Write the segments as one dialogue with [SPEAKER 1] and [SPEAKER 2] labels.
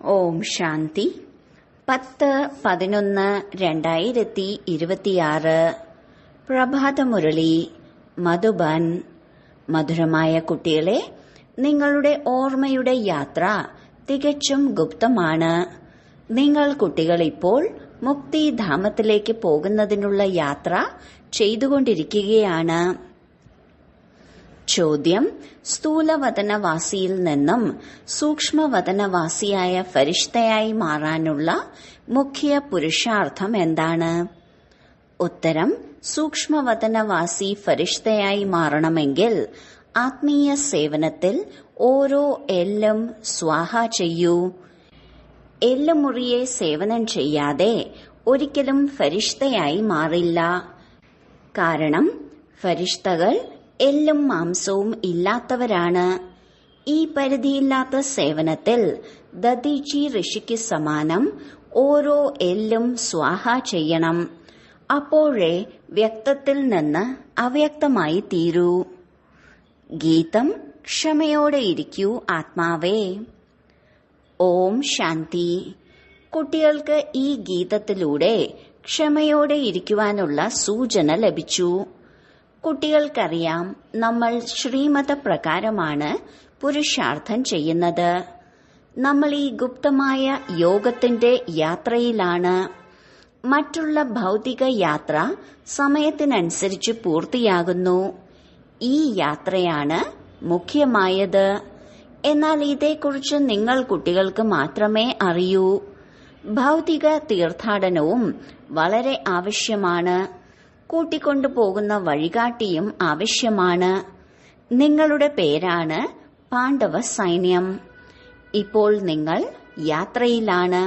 [SPEAKER 1] ഓം ശാന്തി 10/11/2026 പ്രഭാതമുരളി മധുബൻ. മധുരമായ കുട്ടികളെ, നിങ്ങളുടെ ഓർമ്മയുടെ യാത്ര തികച്ചും ഗുപ്തമാണ്. നിങ്ങൾ കുട്ടികൾ ഇപ്പോൾ മുക്തിധാമത്തിലേക്ക് പോകുന്നതിനുള്ള യാത്ര ചെയ്തുകൊണ്ടിരിക്കുകയാണ്. ചോദ്യം: സ്ഥൂലവതനവാസിയിൽ നിന്നും സൂക്ഷ്മവതനവാസിയായ ഫരിഷ്തയായി മാറാനുള്ള മുഖ്യ പുരുഷാർത്ഥം എന്താണ്? ഉത്തരം: സൂക്ഷ്മവതനവാസി ഫരിഷ്തയായി മാറണമെങ്കിൽ ആത്മീയ സേവനത്തിൽ ഓരോ എല്ലും സ്വാഹ ചെയ്യൂ. എല്ലുമുറിയെ സേവനം ചെയ്യാതെ ഒരിക്കലും ഫരിഷ്തയായി മാറില്ല. കാരണം ഫരിഷ്തകൾ എല്ലും മാംസവും ഇല്ലാത്തവരാണ്. ഈ പരിധിയില്ലാത്ത സേവനത്തിൽ ദദീജി ഋഷിക്ക് സമാനം ഓരോ എല്ലും സ്വാഹ ചെയ്യണം. അപ്പോഴേ വ്യക്തത്തിൽ നിന്ന് അവ്യക്തമായി തീരൂ. ഗീതം: ക്ഷമയോടെ ഇരിക്കൂ ആത്മാവേ. ഓം ശാന്തി. കുട്ടികൾക്ക് ഈ ഗീതത്തിലൂടെ ക്ഷമയോടെ ഇരിക്കുവാനുള്ള സൂചന ലഭിച്ചു. കുട്ടികൾക്കറിയാം, നമ്മൾ ശ്രീമത പ്രകാരമാണ് പുരുഷാർത്ഥം ചെയ്യുന്നത്. നമ്മൾ ഈ ഗുപ്തമായ യോഗത്തിന്റെ യാത്രയിലാണ്. മറ്റുള്ള ഭൗതിക യാത്ര സമയത്തിനനുസരിച്ച് പൂർത്തിയാകുന്നു. ഈ യാത്രയാണ് മുഖ്യമായത്. എന്നാൽ ഇതേക്കുറിച്ച് നിങ്ങൾ കുട്ടികൾക്ക് മാത്രമേ അറിയൂ. ഭൗതിക തീർത്ഥാടനവും വളരെ ആവശ്യമാണ്. കൂട്ടിക്കൊണ്ടുപോകുന്ന വഴികാട്ടിയും ആവശ്യമാണ്. നിങ്ങളുടെ പേരാണ് പാണ്ഡവ സൈന്യം. ഇപ്പോൾ നിങ്ങൾ യാത്രയിലാണ്,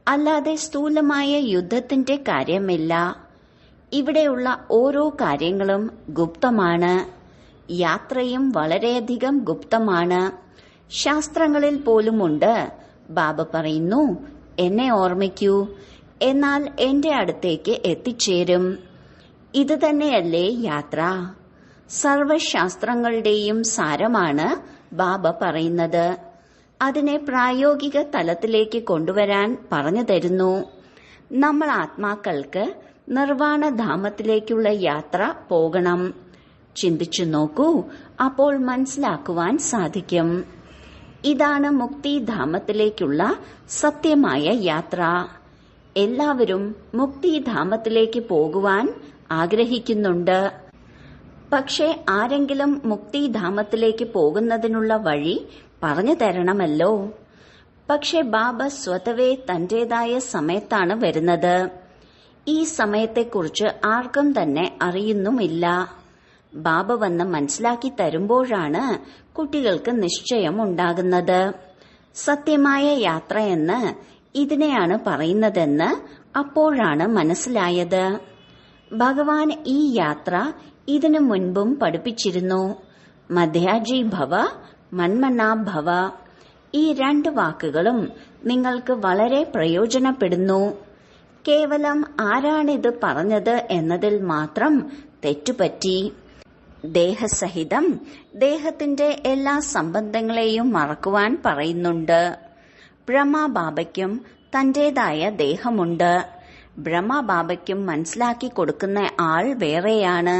[SPEAKER 1] അല്ലാതെ സ്ഥൂലമായ യുദ്ധത്തിന്റെ കാര്യമില്ല. ഇവിടെയുള്ള ഓരോ കാര്യങ്ങളും ഗുപ്തമാണ്. യാത്രയും വളരെയധികം ഗുപ്തമാണ്. ശാസ്ത്രങ്ങളിൽ പോലുമുണ്ട്. ബാബ പറയുന്നു, എന്നെ ഓർമ്മിക്കൂ, എന്നാൽ എന്റെ അടുത്തേക്ക് എത്തിച്ചേരും. ഇത് തന്നെയല്ലേ യാത്ര? സർവശാസ്ത്രങ്ങളുടെയും സാരമാണ് ബാബ പറയുന്നത്. അതിനെ പ്രായോഗിക തലത്തിലേക്ക് കൊണ്ടുവരാൻ പറഞ്ഞു തരുന്നു. നമ്മൾ ആത്മാക്കൾക്ക് നിർവാണധാമത്തിലേക്കുള്ള യാത്ര പോകണം. ചിന്തിച്ചു നോക്കൂ, അപ്പോൾ മനസ്സിലാക്കുവാൻ സാധിക്കും. ഇതാണ് മുക്തിധാമത്തിലേക്കുള്ള സത്യമായ യാത്ര. എല്ലാവരും മുക്തിധാമത്തിലേക്ക് പോകുവാൻ ആഗ്രഹിക്കുന്നുണ്ട്. പക്ഷെ ആരെങ്കിലും മുക്തിധാമത്തിലേക്ക് പോകുന്നതിനുള്ള വഴി പറഞ്ഞു തരണമല്ലോ. പക്ഷെ ബാബ സ്വതവേ തന്റേതായ സമയത്താണ് വരുന്നത്. ഈ സമയത്തെക്കുറിച്ച് ആർക്കും തന്നെ അറിയുന്നുമില്ല. ബാബ വന്ന് മനസ്സിലാക്കി തരുമ്പോഴാണ് കുട്ടികൾക്ക് നിശ്ചയം ഉണ്ടാകുന്നത്. സത്യമായ യാത്രയെന്ന് ഇതിനെയാണ് പറയുന്നതെന്ന് അപ്പോഴാണ് മനസ്സിലായത്. ഭഗവാൻ ഈ യാത്ര ഇതിനു മുൻപും പഠിപ്പിച്ചിരുന്നു. മധ്യാജി ഭവ, മന്മനാ ഭവ. ഈ രണ്ട് വാക്കുകളും നിങ്ങൾക്ക് വളരെ പ്രയോജനപ്പെടുന്നു. കേവലം ആരാണിത് പറഞ്ഞത് എന്നതിൽ മാത്രം തെറ്റുപറ്റി. ദേഹസഹിതം ദേഹത്തിന്റെ എല്ലാ സംബന്ധങ്ങളെയും മറക്കുവാൻ പറയുന്നുണ്ട്. ബ്രഹ്മബാബയ്ക്കും തന്റേതായ ദേഹമുണ്ട്. ബ്രഹ്മബാബയ്ക്കും മനസ്സിലാക്കി കൊടുക്കുന്ന ആൾ വേറെയാണ്,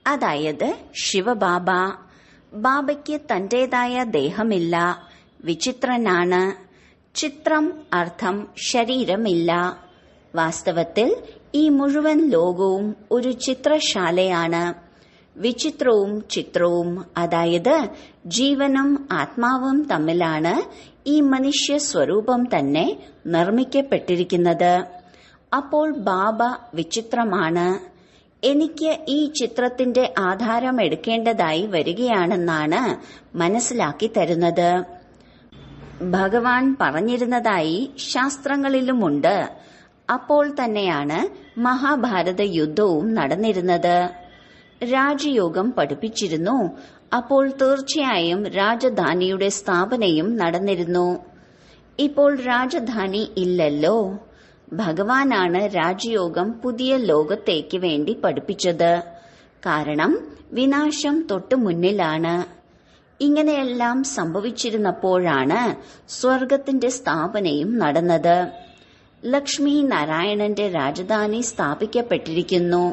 [SPEAKER 1] അതായത് ശിവബാബ. ബാബയ്ക്ക് തന്റേതായ ദേഹമില്ല, വിചിത്രനാണ്. ചിത്രം അർത്ഥം ശരീരമില്ല. വാസ്തവത്തിൽ ഈ മുഴുവൻ ലോകവും ഒരു ചിത്രശാലയാണ്. വിചിത്രവും ചിത്രവും, അതായത് ജീവനും ആത്മാവും തമ്മിലാണ് ഈ മനുഷ്യ സ്വരൂപം തന്നെ നിർമ്മിക്കപ്പെട്ടിരിക്കുന്നത്. അപ്പോൾ ബാബ വിചിത്രമാണ്. എനിക്ക് ഈ ചിത്രത്തിന്റെ ആധാരം എടുക്കേണ്ടതായി വരികയാണെന്നാണ് മനസ്സിലാക്കി തരുന്നത്. ഭഗവാൻ പറഞ്ഞിരുന്നതായി ശാസ്ത്രങ്ങളിലുമുണ്ട്. അപ്പോൾ തന്നെയാണ് മഹാഭാരത യുദ്ധവും നടന്നിരുന്നത്. രാജയോഗം പഠിപ്പിച്ചിരുന്നു. അപ്പോൾ തീർച്ചയായും രാജധാനിയുടെ സ്ഥാപനയും നടന്നിരുന്നു. ഇപ്പോൾ രാജധാനി ഇല്ലല്ലോ. ഭഗവാനാണ് രാജയോഗം പുതിയ ലോകത്തേക്ക് വേണ്ടി പഠിപ്പിച്ചത്. കാരണം വിനാശം തൊട്ടു മുന്നിലാണ്. ഇങ്ങനെയെല്ലാം സംഭവിച്ചിരുന്നപ്പോഴാണ് സ്വർഗത്തിന്റെ സ്ഥാപനയും നടന്നത്. ലക്ഷ്മി നാരായണന്റെ രാജധാനി സ്ഥാപിക്കപ്പെട്ടിരിക്കുന്നു.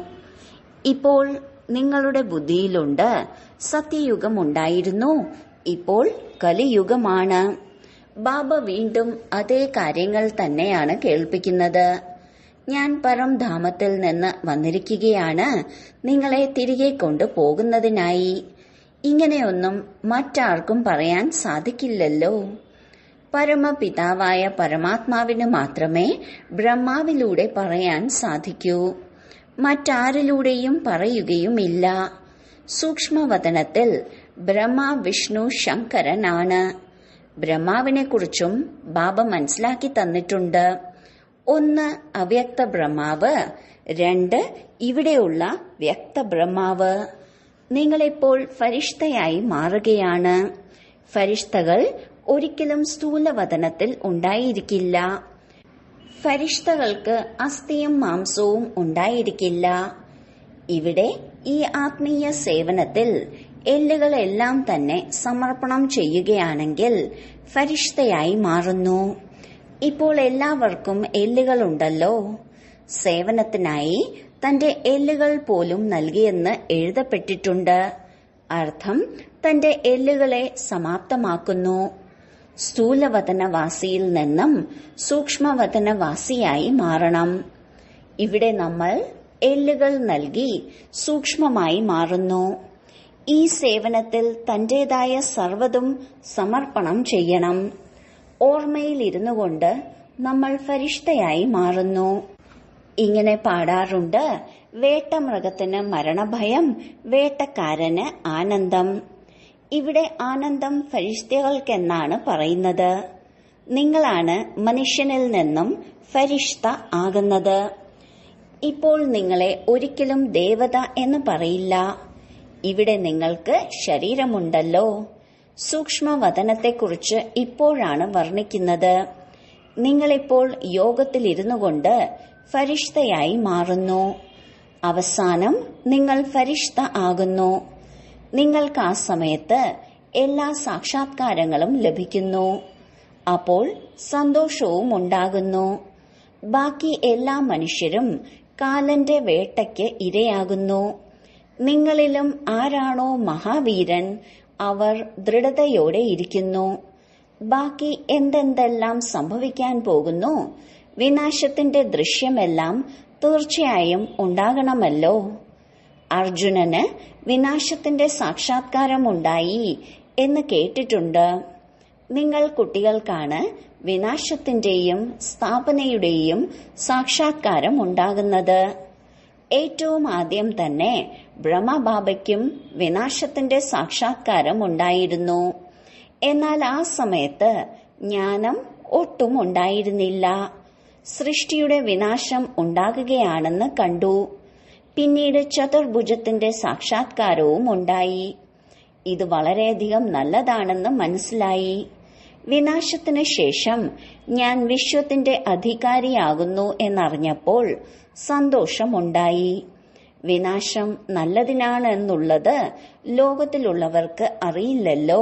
[SPEAKER 1] ഇപ്പോൾ നിങ്ങളുടെ ബുദ്ധിയിലുണ്ട്, സത്യയുഗമുണ്ടായിരുന്നു, ഇപ്പോൾ കലിയുഗമാണ്. ബാബ വീണ്ടും അതേ കാര്യങ്ങൾ തന്നെയാണ് കേൾപ്പിക്കുന്നത്. ഞാൻ പരംധാമത്തിൽ നിന്ന് വന്നിരിക്കുകയാണ് നിങ്ങളെ തിരികെ കൊണ്ടുപോകുന്നതിനായി. ഇങ്ങനെയൊന്നും മറ്റാർക്കും പറയാൻ സാധിക്കില്ലല്ലോ. പരമപിതാവായ പരമാത്മാവിന് മാത്രമേ ബ്രഹ്മാവിലൂടെ പറയാൻ സാധിക്കൂ. മറ്റാരിലൂടെയും പറയുകയുമില്ല. സൂക്ഷ്മവതനത്തിൽ ബ്രഹ്മ, വിഷ്ണു, ശങ്കരനാണ്. ബ്രഹ്മാവിനെക്കുറിച്ചും ബാബ മനസ്സിലാക്കി തന്നിട്ടുണ്ട്. 1 അവ്യക്ത ബ്രഹ്മാവ്, 2 ഇവിടെയുള്ള വ്യക്ത ബ്രഹ്മാവ്. നിങ്ങളിപ്പോൾ ഫരിഷ്തയായി മാറുകയാണ്. ഫരിഷ്തകൾ ഒരിക്കലും സ്ഥൂലവതനത്തിൽ ഉണ്ടായിരിക്കില്ല. ഫരിഷ്തകൾക്ക് അസ്ഥിയും മാംസവും ഉണ്ടായിരിക്കില്ല. ഇവിടെ ഈ ആത്മീയ സേവനത്തിൽ എല്ലുകളെല്ലാം തന്നെ സമർപ്പണം ചെയ്യുകയാണെങ്കിൽ ഫരിഷ്തയായി മാറുന്നു. ഇപ്പോൾ എല്ലാവർക്കും എല്ലുകളുണ്ടല്ലോ. സേവനത്തിനായി തന്റെ എല്ലുകൾ പോലും നൽകിയെന്ന് എഴുതപ്പെട്ടിട്ടുണ്ട്. അർത്ഥം തന്റെ എല്ലുകളെ സമാപ്തമാക്കുന്നു. സ്ഥൂലവതനവാസിയിൽ നിന്നും സൂക്ഷ്മവതനവാസിയായി മാറണം. ഇവിടെ നമ്മൾ എല്ലുകൾ നൽകി സൂക്ഷ്മമായി മാറുന്നു. ഈ സേവനത്തിൽ തന്റേതായ സർവ്വതും സമർപ്പണം ചെയ്യണം. ഓർമ്മയിലിരുന്നു കൊണ്ട് നമ്മൾ ഫരിഷ്തയായി മാറുന്നു. ഇങ്ങനെ പാടാറുണ്ട്, വേട്ടമൃഗത്തിന് മരണഭയം, വേട്ടക്കാരന് ആനന്ദം. ഇവിടെ ആനന്ദം ഫരിഷ്തകൾക്കെന്നാണ് പറയുന്നത്. നിങ്ങളാണ് മനുഷ്യനിൽ നിന്നും ഫരിഷ്ത ആകുന്നത്. ഇപ്പോൾ നിങ്ങളെ ഒരിക്കലും ദേവത എന്ന് പറയില്ല. ഇവിടെ നിങ്ങൾക്ക് ശരീരമുണ്ടല്ലോ. സൂക്ഷ്മവതനത്തെക്കുറിച്ച് ഇപ്പോഴാണ് വർണ്ണിക്കുന്നത്. നിങ്ങളിപ്പോൾ യോഗത്തിലിരുന്നു കൊണ്ട് ഫരിഷ്തയായി മാറുന്നു. അവസാനം നിങ്ങൾ ഫരിഷ്ത ആകുന്നു. നിങ്ങൾക്ക് ആ സമയത്ത് എല്ലാ സാക്ഷാത്കാരങ്ങളും ലഭിക്കുന്നു. അപ്പോൾ സന്തോഷവും ഉണ്ടാകുന്നു. ബാക്കി എല്ലാ മനുഷ്യരും കാലന്റെ വേട്ടയ്ക്ക് ഇരയാകുന്നു. നിങ്ങളിലും ആരാണോ മഹാവീരൻ അവർ ദൃഢതയോടെ ഇരിക്കുന്നു. ബാക്കി എന്തെന്തെല്ലാം സംഭവിക്കാൻ പോകുന്നു, വിനാശത്തിന്റെ ദൃശ്യമെല്ലാം തീർച്ചയായും ഉണ്ടാകണമല്ലോ. അർജുനന് വിനാശത്തിന്റെ സാക്ഷാത്കാരമുണ്ടായി എന്ന് കേട്ടിട്ടുണ്ട്. നിങ്ങൾ കുട്ടികൾക്കാണ് വിനാശത്തിന്റെയും സ്ഥാപനയുടെയും സാക്ഷാത്കാരം ഉണ്ടാകുന്നത്. ഏറ്റവും ആദ്യം തന്നെ ബ്രഹ്മബാബയ്ക്കും വിനാശത്തിന്റെ സാക്ഷാത്കാരം ഉണ്ടായിരുന്നു. എന്നാൽ ആ സമയത്ത് ജ്ഞാനം ഒട്ടും ഉണ്ടായിരുന്നില്ല. സൃഷ്ടിയുടെ വിനാശം ഉണ്ടാകുകയാണെന്ന് കണ്ടു. പിന്നീട് ചതുർഭുജത്തിന്റെ സാക്ഷാത്കാരവും ഉണ്ടായി. ഇത് വളരെയധികം നല്ലതാണെന്ന് മനസ്സിലായി. വിനാശത്തിന് ശേഷം ഞാൻ വിശ്വത്തിന്റെ അധികാരിയാകുന്നു എന്നറിഞ്ഞപ്പോൾ സന്തോഷമുണ്ടായി. വിനാശം നല്ലതിനാണെന്നുള്ളത് ലോകത്തിലുള്ളവർക്ക് അറിയില്ലല്ലോ.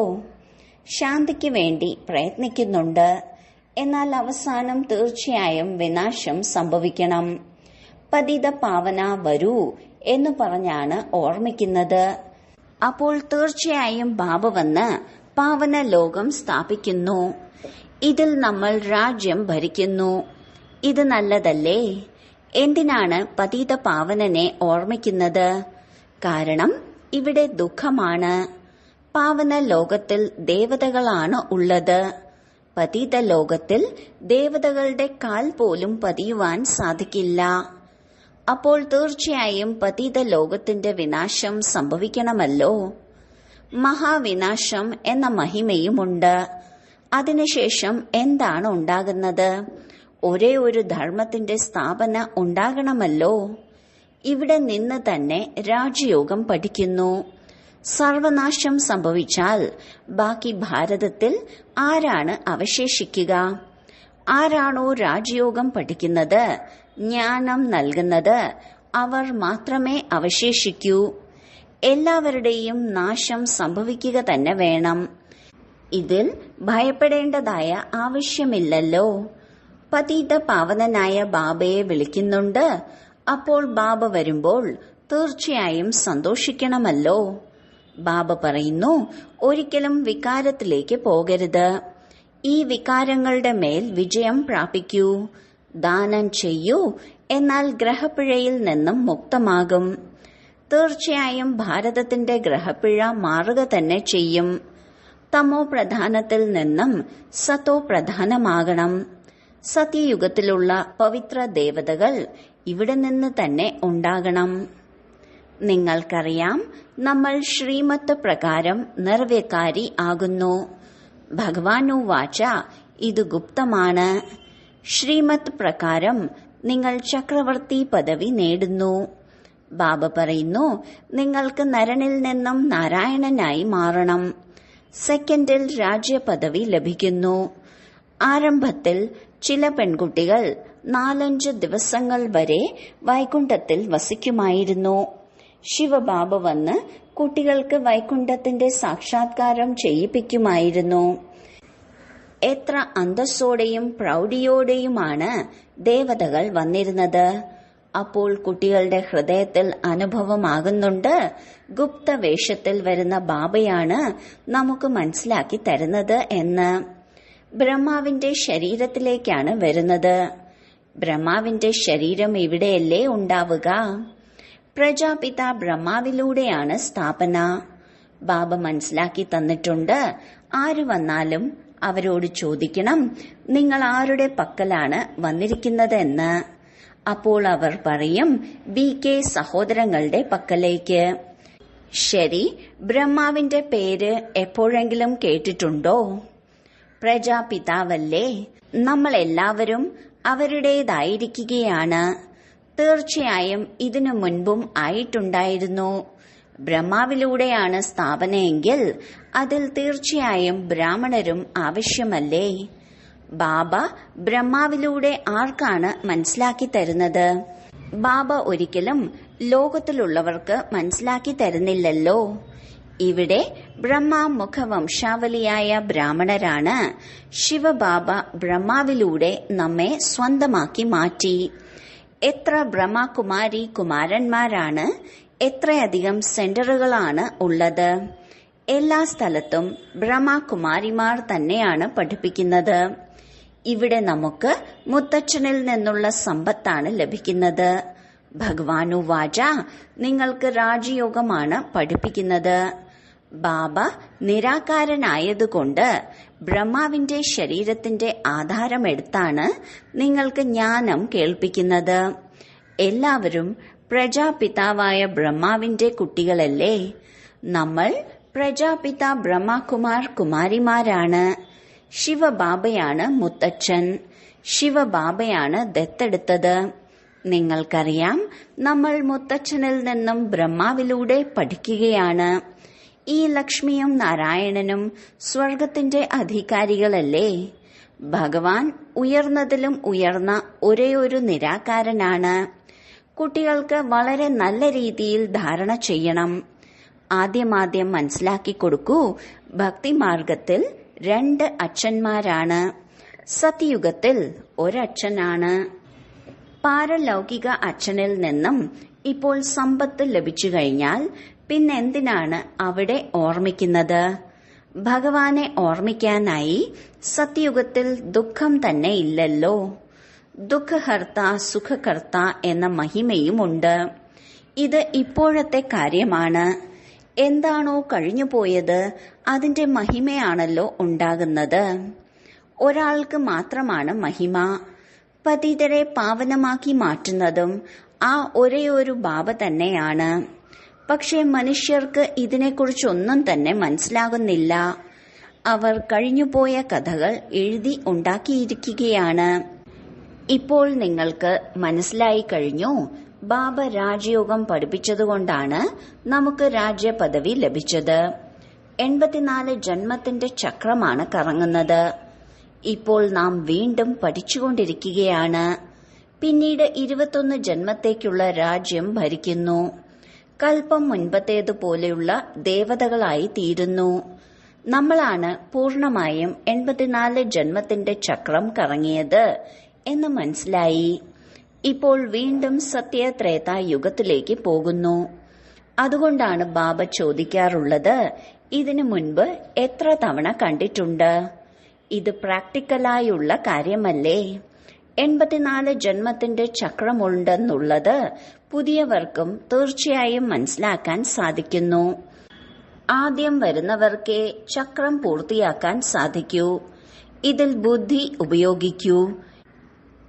[SPEAKER 1] ശാന്തിക്ക് വേണ്ടി പ്രയത്നിക്കുന്നുണ്ട്. എന്നാൽ അവസാനം തീർച്ചയായും വിനാശം സംഭവിക്കണം. പതിത പാവന വരൂ എന്ന് പറഞ്ഞാണ് ഓർമ്മിക്കുന്നത്. അപ്പോൾ തീർച്ചയായും ബാബ വന്ന് പാവന ലോകം സ്ഥാപിക്കുന്നു. ഇതിൽ നമ്മൾ രാജ്യം ഭരിക്കുന്നു. ഇത് നല്ലതല്ലേ? എന്തിനാണ് പതിത പാവനനെ ഓർമ്മിക്കുന്നത്? കാരണം ഇവിടെ ദുഃഖമാണ്. പാവന ലോകത്തിൽ ദേവതകളാണ് ഉള്ളത്. പതിത ലോകത്തിൽ ദേവതകളുടെ കാൽ പോലും പതിയുവാൻ സാധിക്കില്ല. അപ്പോൾ തീർച്ചയായും പതിത ലോകത്തിന്റെ വിനാശം സംഭവിക്കണമല്ലോ. മഹാവിനാശം എന്ന മഹിമയുമുണ്ട്. അതിനുശേഷം എന്താണ് ഉണ്ടാകുന്നത്? ഒരേ ഒരു ധർമ്മത്തിന്റെ സ്ഥാപന ഉണ്ടാകണമല്ലോ. ഇവിടെ നിന്ന് തന്നെ രാജയോഗം പഠിക്കുന്നു. സർവനാശം സംഭവിച്ചാൽ ബാക്കി ഭാരതത്തിൽ ആരാണ് അവശേഷിക്കുക? ആരാണോ രാജയോഗം പഠിക്കുന്നത്, ജ്ഞാനം നൽകുന്നത്, അവർ മാത്രമേ അവശേഷിക്കൂ. എല്ലാവരുടെയും നാശം സംഭവിക്കുക തന്നെ വേണം. ഇതിൽ ഭയപ്പെടേണ്ടതായ ആവശ്യമില്ലല്ലോ. പതിത പാവനനായ ബാബയെ വിളിക്കുന്നുണ്ട്. അപ്പോൾ ബാബ വരുമ്പോൾ തീർച്ചയായും സന്തോഷിക്കണമല്ലോ. ബാബ പറയുന്നു, ഒരിക്കലും വികാരത്തിലേക്ക് പോകരുത്. ഈ വികാരങ്ങളുടെ മേൽ വിജയം പ്രാപിക്കൂ. ദാനം ചെയ്യൂ, എന്നാൽ ഗ്രഹപ്പിഴയിൽ നിന്നും മുക്തമാകും. തീർച്ചയായും ഭാരതത്തിന്റെ ഗ്രഹപ്പിഴ മാറുക തന്നെ ചെയ്യും. തമോ പ്രധാനത്തിൽ നിന്നും സതോ പ്രധാനമാകണം. സത്യയുഗത്തിലുള്ള പവിത്ര ദേവതകൾ ഇവിടെ നിന്ന് തന്നെ ഉണ്ടാകണം. നിങ്ങൾക്കറിയാം, നമ്മൾ ശ്രീമത്ത് പ്രകാരം നിർവ്യകാരി ആകുന്നു. ഭഗവാനു വാച, ഇത് ഗുപ്തമാണ്. ശ്രീമത്ത് പ്രകാരം നിങ്ങൾ ചക്രവർത്തി പദവി നേടുന്നു. ബാബ പറയുന്നു, നിങ്ങൾക്ക് നരനിൽ നിന്നും നാരായണനായി മാറണം. സെക്കൻഡിൽ രാജ്യപദവി ലഭിക്കുന്നു. ആരംഭത്തിൽ ചില പെൺകുട്ടികൾ 4-5 ദിവസങ്ങൾ വരെ വൈകുണ്ഠത്തിൽ വസിക്കുമായിരുന്നു. ശിവബാബ വന്ന് കുട്ടികൾക്ക് വൈകുണ്ഠത്തിന്റെ സാക്ഷാത്കാരം ചെയ്യിപ്പിക്കുമായിരുന്നു. എത്ര അന്തസ്സോടെയും പ്രൗഢിയോടെയുമാണ് ദേവതകൾ വന്നിരുന്നത്. അപ്പോൾ കുട്ടികളുടെ ഹൃദയത്തിൽ അനുഭവമാകുന്നുണ്ട്, ഗുപ്തവേഷത്തിൽ വരുന്ന ബാബയാണ് നമുക്ക് മനസ്സിലാക്കി തരുന്നത് എന്ന്. ബ്രഹ്മാവിന്റെ ശരീരത്തിലേക്കാണ് വരുന്നത്. ബ്രഹ്മാവിന്റെ ശരീരം ഇവിടെയല്ലേ ഉണ്ടാവുക? പ്രജാപിത ബ്രഹ്മാവിലൂടെയാണ് സ്ഥാപന. ബാബ മനസ്സിലാക്കി തന്നിട്ടുണ്ട്. ആര് വന്നാലും അവരോട് ചോദിക്കണം, നിങ്ങൾ ആരുടെ പക്കലാണ് വന്നിരിക്കുന്നത് എന്ന്. അപ്പോൾ അവർ പറയും, BK സഹോദരങ്ങളുടെ പക്കലേക്ക്. ശരി, ബ്രഹ്മാവിന്റെ പേര് എപ്പോഴെങ്കിലും കേട്ടിട്ടുണ്ടോ? പ്രജാപിതാവല്ലേ? നമ്മൾ എല്ലാവരും അവരുടേതായിരിക്കുകയാണ്. തീർച്ചയായും ഇതിനു മുൻപും ആയിട്ടുണ്ടായിരുന്നു. ബ്രഹ്മാവിലൂടെയാണ് സ്ഥാപനയെങ്കിൽ അതിൽ തീർച്ചയായും ബ്രാഹ്മണരും ആവശ്യമല്ലേ? ബാബ ബ്രഹ്മാവിലൂടെ ആർക്കാണ് മനസ്സിലാക്കി തരുന്നത്? ബാബ ഒരിക്കലും ലോകത്തിലുള്ളവർക്ക് മനസ്സിലാക്കി തരുന്നില്ലല്ലോ. ഇവിടെ ബ്രഹ്മമുഖവംശാവലിയായ ബ്രാഹ്മണരാണ്. ശിവബാബ ബ്രഹ്മാവിലൂടെ നമ്മെ സ്വന്തമാക്കി മാറ്റി. എത്ര ബ്രഹ്മകുമാരി കുമാരന്മാരാണ്, എത്രയധികം സെന്ററുകളാണ് ഉള്ളത്. എല്ലാ സ്ഥലത്തും ബ്രഹ്മകുമാരിമാർ തന്നെയാണ് പഠിപ്പിക്കുന്നത്. ഇവിടെ നമുക്ക് മുത്തച്ഛനിൽ നിന്നുള്ള സമ്പത്താണ് ലഭിക്കുന്നത്. ഭഗവാനു വാച, നിങ്ങൾക്ക് രാജയോഗമാണ് പഠിപ്പിക്കുന്നത്. ബാബ നിരാകാരനായതുകൊണ്ട് ബ്രഹ്മാവിന്റെ ശരീരത്തിന്റെ ആധാരമെടുത്താണ് നിങ്ങൾക്ക് ജ്ഞാനം കേൾപ്പിക്കുന്നത്. എല്ലാവരും പ്രജാപിതാവായ ബ്രഹ്മാവിന്റെ കുട്ടികളല്ലേ? നമ്മൾ പ്രജാപിത ബ്രഹ്മകുമാർ കുമാരിമാരാണ്. ശിവബാബയാണ് മുത്തച്ഛൻ. ശിവബാബയാണ് ദത്തെടുത്തത്. നിങ്ങൾക്കറിയാം, നമ്മൾ മുത്തച്ഛനിൽ നിന്നും ബ്രഹ്മാവിലൂടെ പഠിക്കുകയാണ്. ഈ ലക്ഷ്മിയും നാരായണനും സ്വർഗത്തിന്റെ അധികാരികളല്ലേ? ഭഗവാൻ ഉയർന്നതിലും ഉയർന്ന ഒരേയൊരു നിരാകാരനാണ്. കുട്ടികൾക്ക് വളരെ നല്ല രീതിയിൽ ധാരണ ചെയ്യണം. ആദ്യമാദ്യം മനസ്സിലാക്കി കൊടുക്കൂ, ഭക്തിമാർഗത്തിൽ 2 അച്ഛന്മാരാണ്. സത്യയുഗത്തിൽ ഒരച്ഛനാണ്. പാരലൗകിക അച്ഛനിൽ നിന്നും ഇപ്പോൾ സമ്പത്ത് ലഭിച്ചു കഴിഞ്ഞാൽ പിന്നെന്തിനാണ് അവിടെ ഓർമ്മിക്കുന്നത്? ഭഗവാനെ ഓർമ്മിക്കാനായി സത്യയുഗത്തിൽ ദുഃഖം തന്നെ ഇല്ലല്ലോ. ദുഃഖഹർത്ത സുഖകർത്ത എന്ന മഹിമയുമുണ്ട്. ഇത് ഇപ്പോഴത്തെ കാര്യമാണ്. എന്താണോ കഴിഞ്ഞുപോയത് അതിന്റെ മഹിമയാണല്ലോ ഉണ്ടാകുന്നത്. ഒരാൾക്ക് മാത്രമാണ് മഹിമ. പതിതരെ പാവനമാക്കി മാറ്റുന്നതും ആ ഒരേയൊരു ബാബ തന്നെയാണ്. പക്ഷെ മനുഷ്യർക്ക് ഇതിനെക്കുറിച്ചൊന്നും തന്നെ മനസ്സിലാകുന്നില്ല. അവർ കഴിഞ്ഞുപോയ കഥകൾ എഴുതി ഉണ്ടാക്കിയിരിക്കുകയാണ്. ഇപ്പോൾ നിങ്ങൾക്ക് മനസ്സിലായി കഴിഞ്ഞു. ബാബ രാജയോഗം പഠിപ്പിച്ചതുകൊണ്ടാണ് നമുക്ക് രാജ്യപദവി ലഭിച്ചത്. 84 ജന്മത്തിന്റെ ചക്രമാണ് കറങ്ങുന്നത്. ഇപ്പോൾ നാം വീണ്ടും പഠിച്ചുകൊണ്ടിരിക്കുകയാണ്. പിന്നീട് 21 ജന്മത്തേക്കുള്ള രാജ്യം ഭരിക്കുന്നു. കൽപ്പം മുൻപത്തേതുപോലെയുള്ള ദേവതകളായി തീരുന്നു. നമ്മളാണ് പൂർണമായും 84 ജന്മത്തിന്റെ ചക്രം കറങ്ങിയത് എന്ന് മനസ്സിലായി. ഇപ്പോൾ വീണ്ടും സത്യത്രേതാ യുഗത്തിലേക്ക് പോകുന്നു. അതുകൊണ്ടാണ് ബാബ ചോദിക്കാറുള്ളത്, ഇതിനു മുൻപ് എത്ര തവണ കണ്ടിട്ടുണ്ട്? ഇത് പ്രാക്ടിക്കലായുള്ള കാര്യമല്ലേ? 84 ജന്മത്തിന്റെ ചക്രമുണ്ടെന്നുള്ളത് പുതിയവർക്കും തീർച്ചയായും മനസ്സിലാക്കാൻ സാധിക്കുന്നു. ആദ്യം വരുന്നവർക്കേ ചക്രം പൂർത്തിയാക്കാൻ സാധിക്കൂ. ഇതിൽ ബുദ്ധി ഉപയോഗിക്കൂ.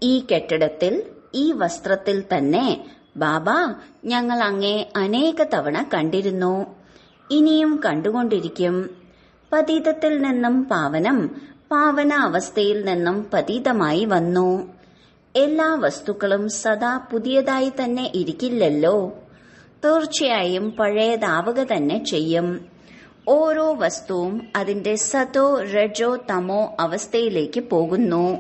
[SPEAKER 1] ഈ കെട്ടിടത്തിൽ, ഈ വസ്ത്രത്തിൽ തന്നെ ബാബ, ഞങ്ങൾ അങ്ങേ അനേക തവണ കണ്ടിരുന്നു, ഇനിയും കണ്ടുകൊണ്ടിരിക്കും. പതീതത്തിൽ നിന്നും പാവനം, പാവന അവസ്ഥയിൽ നിന്നും പതീതമായി വന്നു. എല്ലാ വസ്തുക്കളും സദാ പുതിയതായി തന്നെ ഇരിക്കില്ലല്ലോ. തീർച്ചയായും പഴയതാവുക തന്നെ ചെയ്യും. ഓരോ വസ്തുവും അതിന്റെ സതോ രജോ തമോ അവസ്ഥയിലേക്ക് പോകുന്നു.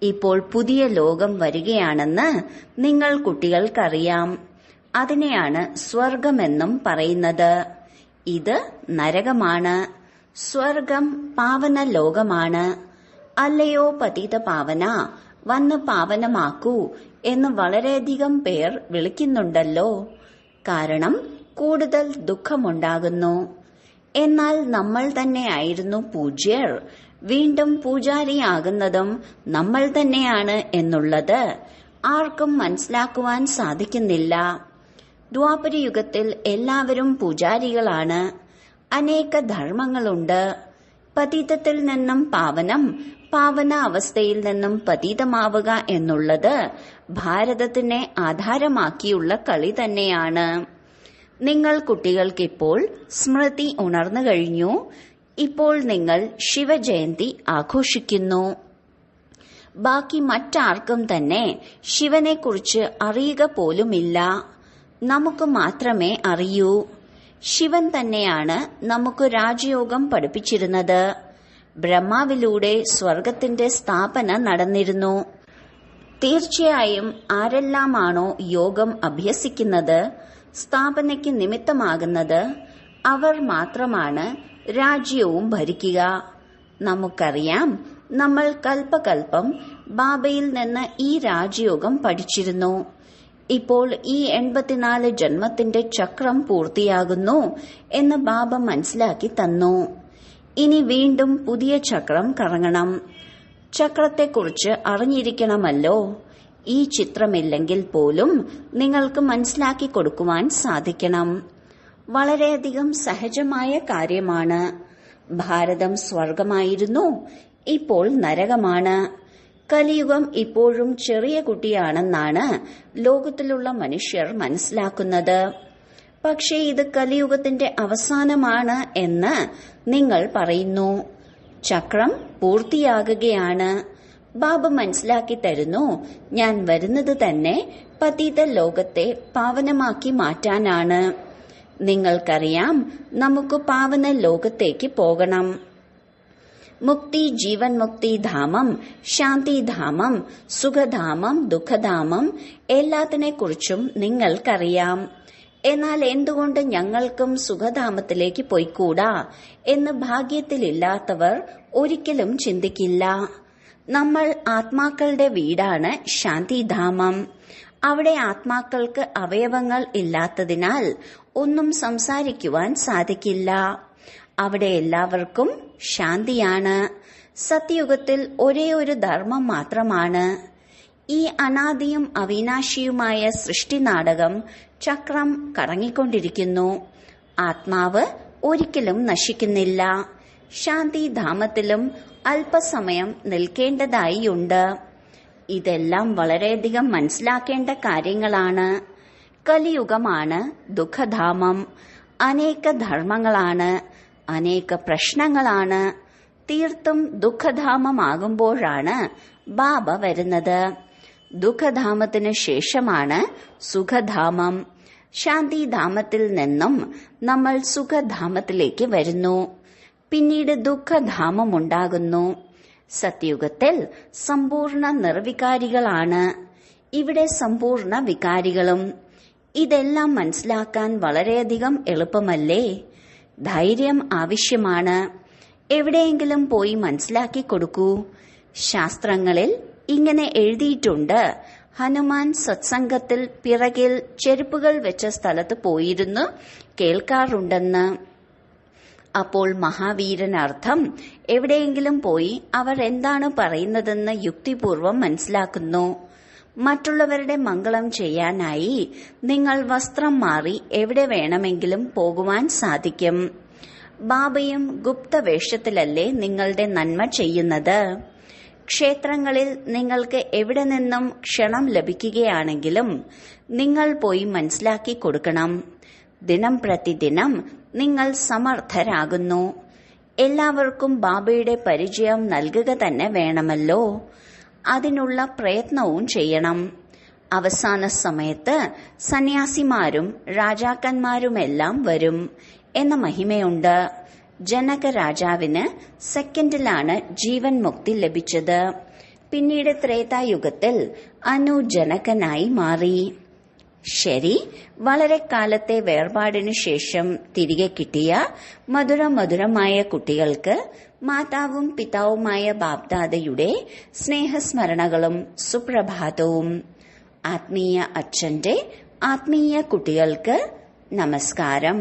[SPEAKER 1] ഇപ്പോൾ പുതിയ ലോകം വരികയാണെന്ന് നിങ്ങൾ കുട്ടികൾക്കറിയാം. അതിനെയാണ് സ്വർഗമെന്നും പറയുന്നത്. ഇത് നരകമാണ്. സ്വർഗം പാവന ലോകമാണ്. അല്ലയോ പതിത പാവന, വന്ന് പാവനമാക്കൂ എന്ന് വളരെയധികം പേർ വിളിക്കുന്നുണ്ടല്ലോ. കാരണം കൂടുതൽ ദുഃഖമുണ്ടാകുന്നു. എന്നാൽ നമ്മൾ തന്നെയായിരുന്നു പൂജ്യർ. വീണ്ടും പൂജാരിയാകുന്നതും നമ്മൾ തന്നെയാണ് എന്നുള്ളത് ആർക്കും മനസ്സിലാക്കുവാൻ സാധിക്കുന്നില്ല. ദ്വാപരയുഗത്തിൽ എല്ലാവരും പൂജാരികളാണ്. അനേക ധർമ്മങ്ങളുണ്ട്. പതീതത്തിൽ നിന്നും പാവനം, പാവന അവസ്ഥയിൽ നിന്നും പതീതമാവുക എന്നുള്ളത് ഭാരതത്തിനെ ആധാരമാക്കിയുള്ള കളി തന്നെയാണ്. നിങ്ങൾ കുട്ടികൾക്കിപ്പോൾ സ്മൃതി ഉണർന്നു കഴിഞ്ഞു. ഇപ്പോൾ നിങ്ങൾ ശിവജയന്തി ആഘോഷിക്കുന്നു. ബാക്കി മറ്റാർക്കും തന്നെ ശിവനെക്കുറിച്ച് അറിയുക പോലുമില്ല. നമുക്ക് മാത്രമേ അറിയൂ. ശിവൻ തന്നെയാണ് നമുക്ക് രാജയോഗം പഠിപ്പിച്ചിരുന്നത്. ബ്രഹ്മാവിലൂടെ സ്വർഗത്തിന്റെ സ്ഥാപന നടന്നിരുന്നു. തീർച്ചയായും ആരെല്ലാമാണോ യോഗം അഭ്യസിക്കുന്നത്, സ്ഥാപനയ്ക്ക് നിമിത്തമാകുന്നത്, അവർ മാത്രമാണ് രാജ്യവും ഭരിക്കുക. നമുക്കറിയാം, നമ്മൾ കൽപ്പകൽപ്പം ബാബയിൽ നിന്ന് ഈ രാജയോഗം പഠിച്ചിരുന്നു. ഇപ്പോൾ ഈ 84 ജന്മത്തിന്റെ ചക്രം പൂർത്തിയാകുന്നു എന്ന് ബാബ മനസ്സിലാക്കി തന്നു. ഇനി വീണ്ടും പുതിയ ചക്രം കറങ്ങണം. ചക്രത്തെക്കുറിച്ച് അറിഞ്ഞിരിക്കണമല്ലോ. ഈ ചിത്രമില്ലെങ്കിൽ പോലും നിങ്ങൾക്ക് മനസ്സിലാക്കി കൊടുക്കുവാൻ സാധിക്കണം. വളരെയധികം സഹജമായ കാര്യമാണ്. ഭാരതം സ്വർഗമായിരുന്നു, ഇപ്പോൾ നരകമാണ്. കലിയുഗം ഇപ്പോഴും ചെറിയ കുട്ടിയാണെന്നാണ് ലോകത്തിലുള്ള മനുഷ്യർ മനസ്സിലാക്കുന്നത്. പക്ഷേ ഇത് കലിയുഗത്തിന്റെ അവസാനമാണ് എന്ന് നിങ്ങൾ പറയുന്നു. ചക്രം പൂർത്തിയാകുകയാണ്. ബാബ മനസ്സിലാക്കി തരുന്നു, ഞാൻ വരുന്നത് തന്നെ പതിത ലോകത്തെ പാവനമാക്കി മാറ്റാനാണ്. നിങ്ങൾക്കറിയാം, നമുക്ക് പാവന ലോകത്തേക്ക് പോകണം. മുക്തി, ജീവൻ മുക്തി ധാമം, ശാന്തിധാമം, സുഖധാമം, ദുഃഖധാമം എല്ലാത്തിനെക്കുറിച്ചും നിങ്ങൾക്കറിയാം. എന്നാൽ എന്തുകൊണ്ട് ഞങ്ങൾക്കും സുഖധാമത്തിലേക്ക് പോയിക്കൂടാ എന്ന് ഭാഗ്യത്തിലില്ലാത്തവർ ഒരിക്കലും ചിന്തിക്കില്ല. നമ്മൾ ആത്മാക്കളുടെ വീടാണ് ശാന്തിധാമം. അവിടെ ആത്മാക്കൾക്ക് അവയവങ്ങൾ ഇല്ലാത്തതിനാൽ ഒന്നും സംസാരിക്കുവാൻ സാധിക്കില്ല. അവിടെ എല്ലാവർക്കും ശാന്തിയാണ്. സത്യയുഗത്തിൽ ഒരേ ഒരു ധർമ്മം മാത്രമാണ്. ഈ അനാദിയും അവിനാശിയുമായ സൃഷ്ടി നാടകം ചക്രം കറങ്ങിക്കൊണ്ടിരിക്കുന്നു. ആത്മാവ് ഒരിക്കലും നശിക്കുന്നില്ല. ശാന്തിധാമത്തിലും അല്പസമയം നിൽക്കേണ്ടതായിയുണ്ട്. ഇതെല്ലാം വളരെയധികം മനസ്സിലാക്കേണ്ട കാര്യങ്ങളാണ്. കലിയുഗമാണ് ദുഃഖധാമം. അനേക ധർമ്മങ്ങളാണ്, അനേക പ്രശ്നങ്ങളാണ്. തീർത്തും ദുഃഖധാമമാകുമ്പോഴാണ് ബാബ വരുന്നത്. ദുഃഖധാമത്തിന് ശേഷമാണ് സുഖധാമം. ശാന്തിധാമത്തിൽ നിന്നും നമ്മൾ സുഖധാമത്തിലേക്ക് വരുന്നു. പിന്നീട് ദുഃഖധാമമുണ്ടാകുന്നു. സത്യുഗത്തിൽ സമ്പൂർണ്ണ നിർവികാരികളാണ്. ഇവിടെ സമ്പൂർണ്ണ വികാരികളും. ഇതെല്ലാം മനസ്സിലാക്കാൻ വളരെയധികം എളുപ്പമല്ലേ? ധൈര്യം ആവശ്യമാണ്. എവിടെയെങ്കിലും പോയി മനസ്സിലാക്കി കൊടുക്കൂ. ശാസ്ത്രങ്ങളിൽ ഇങ്ങനെ എഴുതിയിട്ടുണ്ട്, ഹനുമാൻ സത്സംഗത്തിൽ പിറകിൽ ചെരുപ്പുകൾ വെച്ച സ്ഥലത്ത് പോയിരുന്നു കേൾക്കാറുണ്ടെന്ന്. അപ്പോൾ മഹാവീരനർത്ഥം എവിടെയെങ്കിലും പോയി അവർ എന്താണ് പറയുന്നതെന്ന് യുക്തിപൂർവം മനസ്സിലാക്കുന്നു. മറ്റുള്ളവരുടെ മംഗളം ചെയ്യാനായി നിങ്ങൾ വസ്ത്രം മാറി എവിടെ വേണമെങ്കിലും പോകുവാൻ സാധിക്കും. ബാബയും ഗുപ്തവേഷത്തിലല്ലേ നിങ്ങളുടെ നന്മ ചെയ്യുന്നത്? ക്ഷേത്രങ്ങളിൽ നിങ്ങൾക്ക് എവിടെ നിന്നും ക്ഷണം ലഭിക്കുകയാണെങ്കിലും നിങ്ങൾ പോയി മനസ്സിലാക്കി കൊടുക്കണം. ദിനം പ്രതിദിനം നിങ്ങൾ സമർത്ഥരാകുന്നു. എല്ലാവർക്കും ബാബയുടെ പരിചയം നൽകുക തന്നെ വേണമല്ലോ. അതിനുള്ള പ്രയത്നവും ചെയ്യണം. അവസാന സമയത്ത് സന്യാസിമാരും രാജാക്കന്മാരുമെല്ലാം വരും എന്ന മഹിമയുണ്ട്. ജനക രാജാവിന് സെക്കൻഡിലാണ് ജീവൻ മുക്തി ലഭിച്ചത്. പിന്നീട് ത്രേതായുഗത്തിൽ അനുജനകനായി മാറി. ശരി, വളരെ കാലത്തെ വേർപാടിനു ശേഷം തിരികെ കിട്ടിയ മധുരമായ കുട്ടികൾക്ക് മാതാവും പിതാവുമായ ബാബ്ദാദയുടെ സ്നേഹസ്മരണകളും സുപ്രഭാതവും. ആത്മീയ അച്ഛന്റെ ആത്മീയ കുട്ടികൾക്ക് നമസ്കാരം.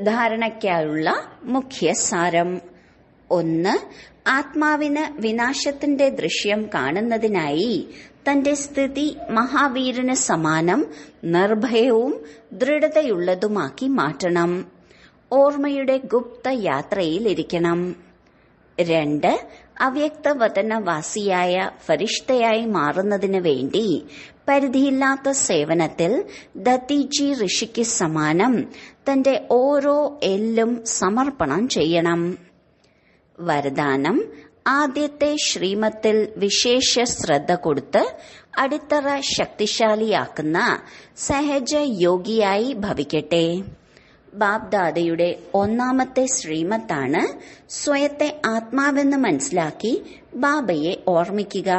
[SPEAKER 1] ധാരണയ്ക്കായുള്ള മുഖ്യ സാരം. 1. ആത്മാവിന് വിനാശത്തിന്റെ ദൃശ്യം കാണുന്നതിനായി തന്റെ സ്ഥിതി മഹാവീരന് സമാനം നിർഭയവും ദൃഢതയുള്ളതുമാക്കി മാറ്റണം. ഓർമ്മയുടെ ഗുപ്ത യാത്രയിലിരിക്കണം. 2. അവ്യക്തവതനവാസിയായ ഫരിഷ്തയായി മാറുന്നതിന് വേണ്ടി പരിധിയില്ലാത്ത സേവനത്തിൽ ദത്തീജി ഋഷിക്ക് സമാനം തന്റെ ഓരോ എല്ലും സമർപ്പണം ചെയ്യണം. വരദാനം. ആദ്യത്തെ ശ്രീമത്തിൽ വിശേഷ ശ്രദ്ധ കൊടുത്ത് അടിത്തറ ശക്തിശാലിയാക്കുന്ന സഹജ യോഗിയായി ഭവിക്കട്ടെ. ബാബ്ദാദയുടെ ഒന്നാമത്തെ ശ്രീമത്താണ് സ്വയത്തെ ആത്മാവെന്ന് മനസ്സിലാക്കി ബാബയെ ഓർമ്മിക്കുക.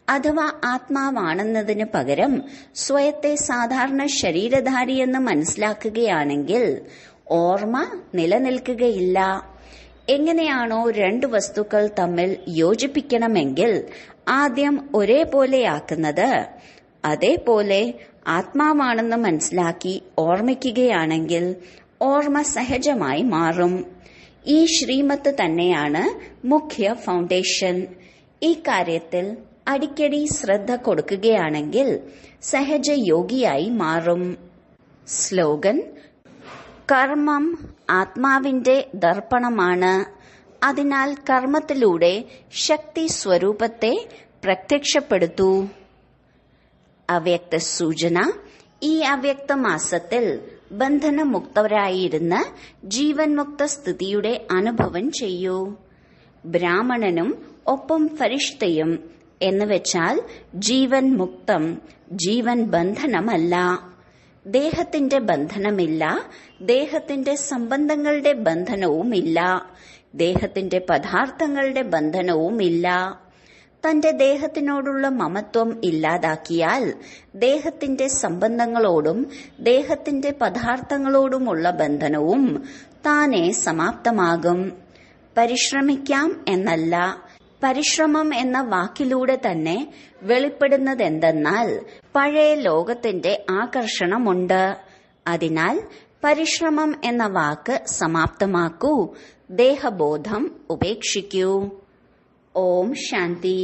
[SPEAKER 1] അഥവാ ആത്മാവാണെന്നതിന് പകരം സ്വയത്തെ സാധാരണ ശരീരധാരിയെന്ന് മനസ്സിലാക്കുകയാണെങ്കിൽ ഓർമ്മ നിലനിൽക്കുകയില്ല. എങ്ങനെയാണോ രണ്ട് വസ്തുക്കൾ തമ്മിൽ യോജിപ്പിക്കണമെങ്കിൽ ആദ്യം ഒരേപോലെയാക്കുന്നത്, അതേപോലെ ആത്മാവാണെന്ന് മനസ്സിലാക്കി ഓർമ്മിക്കുകയാണെങ്കിൽ ഓർമ്മ സഹജമായി മാറും. ഈ ശ്രീമത്ത് തന്നെയാണ് മുഖ്യ ഫൗണ്ടേഷൻ. ഈ കാര്യത്തിൽ അടിക്കടി ശ്രദ്ധ കൊടുക്കുകയാണെങ്കിൽ സഹജ യോഗിയായി മാറും. സ്ലോഗൻ. കർമ്മം ആത്മാവിന്റെ ദർപ്പണമാണ്. അതിനാൽ കർമ്മത്തിലൂടെ ശക്തി സ്വരൂപത്തെ പ്രത്യക്ഷപ്പെടുത്തൂ. അവ്യക്ത സൂചന. ഈ അവ്യക്ത മാസത്തിൽ ബന്ധനമുക്തരായിരുന്ന് ജീവൻ മുക്ത സ്ഥിതിയുടെ അനുഭവം ചെയ്യൂ. ബ്രാഹ്മണനും ഒപ്പം ഫരിഷ്തയും എന്നുവെച്ചാൽ ജീവൻ മുക്തം, ജീവൻ ബന്ധനമല്ല. ദേഹത്തിന്റെ ബന്ധനമില്ല, ദേഹത്തിന്റെ സംബന്ധങ്ങളുടെ ബന്ധനവുമില്ല, ദേഹത്തിന്റെ പദാർത്ഥങ്ങളുടെ ബന്ധനവുമില്ല. തന്റെ ദേഹത്തിനോടുള്ള മമത്വം ഇല്ലാതാക്കിയാൽ ദേഹത്തിന്റെ സംബന്ധങ്ങളോടും ദേഹത്തിന്റെ പദാർത്ഥങ്ങളോടുമുള്ള ബന്ധനവും താനെ സമാപ്തമാകും. പരിശ്രമിക്കാം എന്നല്ല, പരിശ്രമം എന്ന വാക്കിലൂടെ തന്നെ വെളിപ്പെടുന്നതെന്തെന്നാൽ പഴയ ലോകത്തിന്റെ ആകർഷണമുണ്ട്. അതിനാൽ പരിശ്രമം എന്ന വാക്ക് സമാപ്തമാക്കൂ, ദേഹബോധം ഉപേക്ഷിക്കൂ. ഓം ശാന്തി.